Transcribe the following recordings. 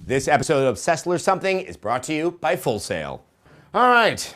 This episode of SESSLERS Something is brought to you by Full Sail. All right,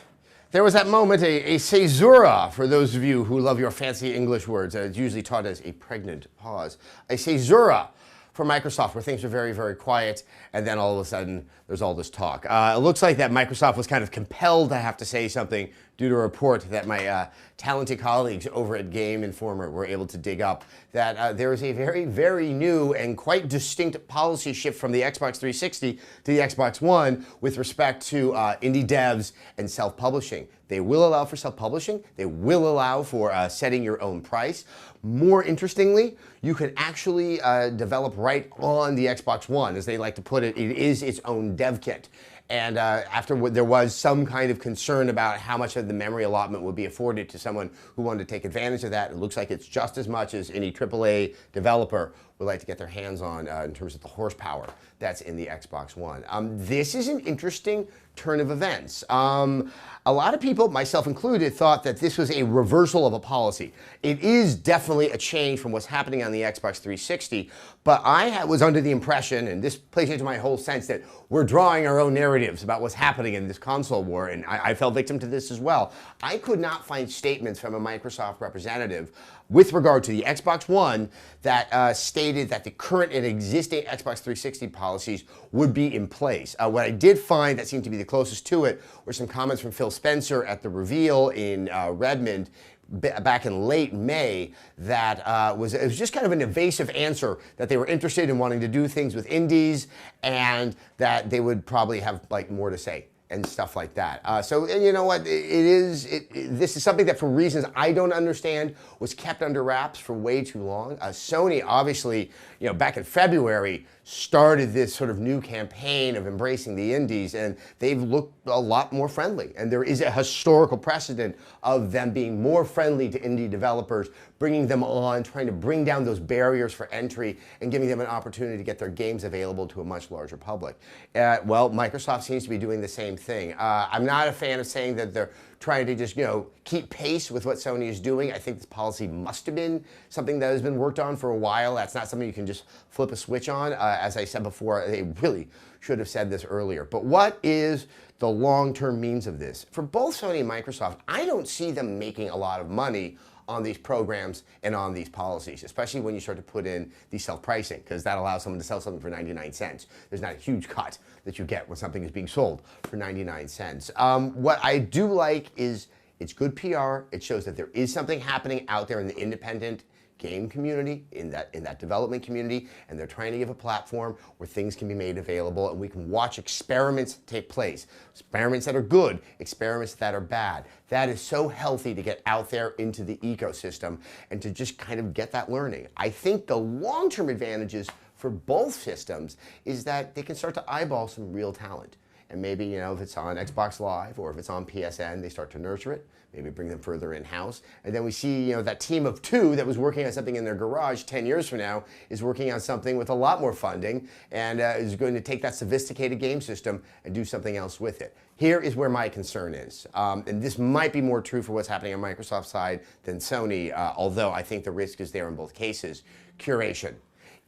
there was that moment, a caesura, for those of you who love your fancy English words. It's usually taught as a pregnant pause. A caesura for Microsoft, where things are very, very quiet, and then all of a sudden, there's all this talk. It looks like that Microsoft was kind of compelled to have to say something due to a report that my talented colleagues over at Game Informer were able to dig up, that there is a very, very new and quite distinct policy shift from the Xbox 360 to the Xbox One with respect to indie devs and self-publishing. They will allow for self-publishing. They will allow for setting your own price. More interestingly, you can actually develop right on the Xbox One. As they like to put it, it is its own dev kit. And after there was some kind of concern about how much of the memory allotment would be afforded to someone who wanted to take advantage of that, it looks like it's just as much as any AAA developer would like to get their hands on in terms of the horsepower that's in the Xbox One. This is an interesting turn of events. A lot of people, myself included, thought that this was a reversal of a policy. It is definitely a change from what's happening on the Xbox 360, but I was under the impression, and this plays into my whole sense, that we're drawing our own narratives about what's happening in this console war, and I fell victim to this as well. I could not find statements from a Microsoft representative with regard to the Xbox One that stated that the current and existing Xbox 360 policies would be in place. What I did find that seemed to be the closest to it were some comments from Phil Spencer at the reveal in Redmond back in late May that it was just kind of an evasive answer that they were interested in wanting to do things with indies and that they would probably have more to say and stuff like that. So you know what, this is something that for reasons I don't understand was kept under wraps for way too long. Sony obviously, back in February started this sort of new campaign of embracing the indies, and they've looked a lot more friendly. And there is a historical precedent of them being more friendly to indie developers, bringing them on, trying to bring down those barriers for entry and giving them an opportunity to get their games available to a much larger public. Well, Microsoft seems to be doing the same thing. I'm not a fan of saying that they're trying to just, keep pace with what Sony is doing. I think this policy must have been something that has been worked on for a while. That's not something you can just flip a switch on. As I said before, they really should have said this earlier. But what is the long-term means of this? For both Sony and Microsoft, I don't see them making a lot of money on these programs and on these policies, especially when you start to put in the self-pricing, because that allows someone to sell something for 99 cents. There's not a huge cut that you get when something is being sold for 99 cents. What I do like is it's good PR. It shows that there is something happening out there in the independent game community, in that development community, and they're trying to give a platform where things can be made available and we can watch experiments take place. Experiments that are good, experiments that are bad. That is so healthy to get out there into the ecosystem and to just kind of get that learning. I think the long-term advantages for both systems is that they can start to eyeball some real talent. And maybe, if it's on Xbox Live or if it's on PSN, they start to nurture it, maybe bring them further in-house. And then we see, that team of two that was working on something in their garage 10 years from now is working on something with a lot more funding and is going to take that sophisticated game system and do something else with it. Here is where my concern is. And this might be more true for what's happening on Microsoft's side than Sony, although I think the risk is there in both cases. Curation.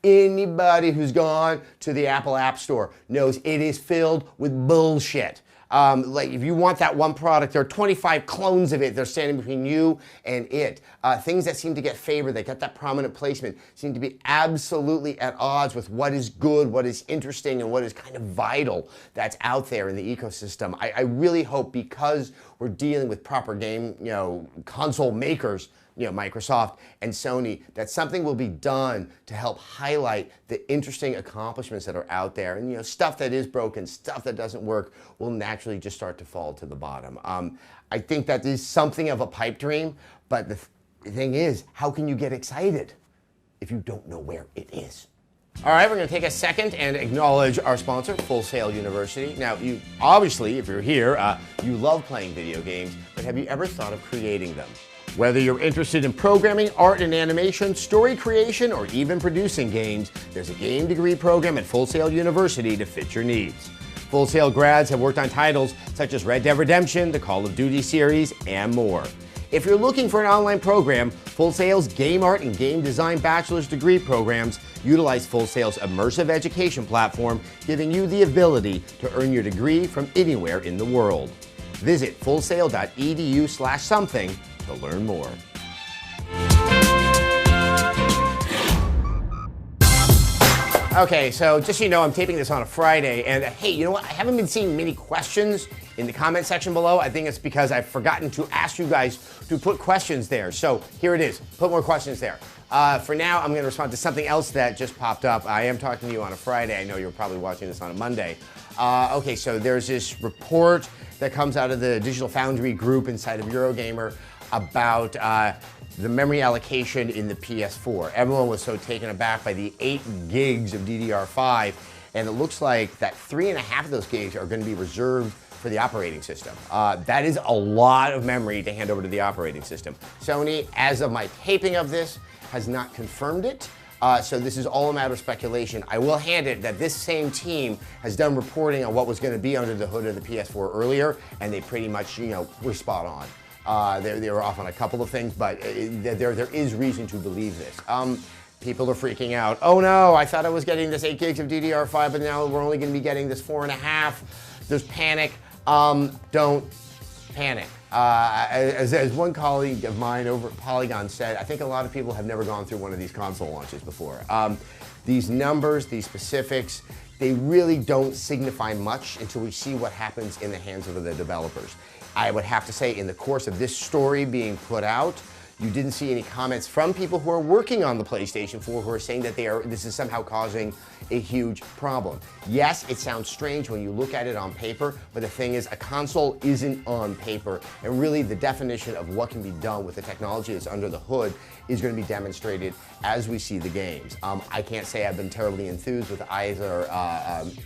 Anybody who's gone to the Apple App Store knows it is filled with bullshit. If you want that one product, there are 25 clones of it. They're standing between you and it. Things that seem to get favored, that get that prominent placement, seem to be absolutely at odds with what is good, what is interesting, and what is kind of vital that's out there in the ecosystem. I really hope, because we're dealing with proper game, console makers, Microsoft and Sony, that something will be done to help highlight the interesting accomplishments that are out there. And stuff that is broken, stuff that doesn't work, will naturally just start to fall to the bottom. I think that is something of a pipe dream, but the thing is, how can you get excited if you don't know where it is? All right, we're going to take a second and acknowledge our sponsor, Full Sail University. Now, you obviously, if you're here, you love playing video games, but have you ever thought of creating them? Whether you're interested in programming, art and animation, story creation, or even producing games, there's a game degree program at Full Sail University to fit your needs. Full Sail grads have worked on titles such as Red Dead Redemption, the Call of Duty series, and more. If you're looking for an online program, Full Sail's Game Art and Game Design Bachelor's degree programs utilize Full Sail's immersive education platform, giving you the ability to earn your degree from anywhere in the world. Visit fullsail.edu/something to learn more. Okay, so just so you know, I'm taping this on a Friday, and hey, you know what? I haven't been seeing many questions in the comment section below. I think it's because I've forgotten to ask you guys to put questions there. So here it is. Put more questions there. For now, I'm going to respond to something else that just popped up. I am talking to you on a Friday. I know you're probably watching this on a Monday. Okay, so there's this report that comes out of the Digital Foundry group inside of Eurogamer about the memory allocation in the PS4. Everyone was so taken aback by the 8 gigs of DDR5, and it looks like that 3.5 of those gigs are going to be reserved for the operating system. That is a lot of memory to hand over to the operating system. Sony, as of my taping of this, has not confirmed it. So this is all a matter of speculation. I will hand it that this same team has done reporting on what was going to be under the hood of the PS4 earlier, and they pretty much, were spot on. They were off on a couple of things, but there is reason to believe this. People are freaking out. Oh no, I thought I was getting this 8 gigs of DDR5, but now we're only going to be getting this 4.5. There's panic. Don't panic. As one colleague of mine over at Polygon said, I think a lot of people have never gone through one of these console launches before. These numbers, these specifics, they really don't signify much until we see what happens in the hands of the developers. I would have to say, in the course of this story being put out, you didn't see any comments from people who are working on the PlayStation 4 who are saying that this is somehow causing a huge problem. Yes, it sounds strange when you look at it on paper, but the thing is, a console isn't on paper, and really the definition of what can be done with the technology that's under the hood is going to be demonstrated as we see the games. I can't say I've been terribly enthused with either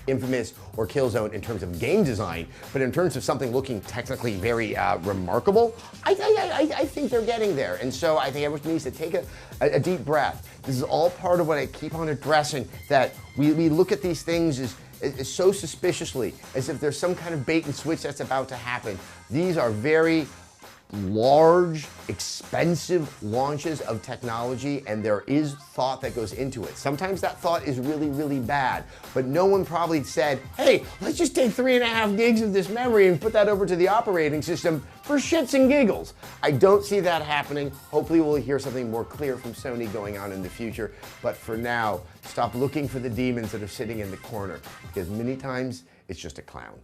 Infamous or Killzone in terms of game design, but in terms of something looking technically very remarkable, I think they're getting there. And so I think everyone needs to take a deep breath. This is all part of what I keep on addressing, that we look at these things as so suspiciously, as if there's some kind of bait and switch that's about to happen. These are very large, expensive launches of technology, and there is thought that goes into it. Sometimes that thought is really, really bad, but no one probably said, hey, let's just take 3.5 gigs of this memory and put that over to the operating system for shits and giggles. I don't see that happening. Hopefully we'll hear something more clear from Sony going on in the future, but for now, stop looking for the demons that are sitting in the corner, because many times it's just a clown.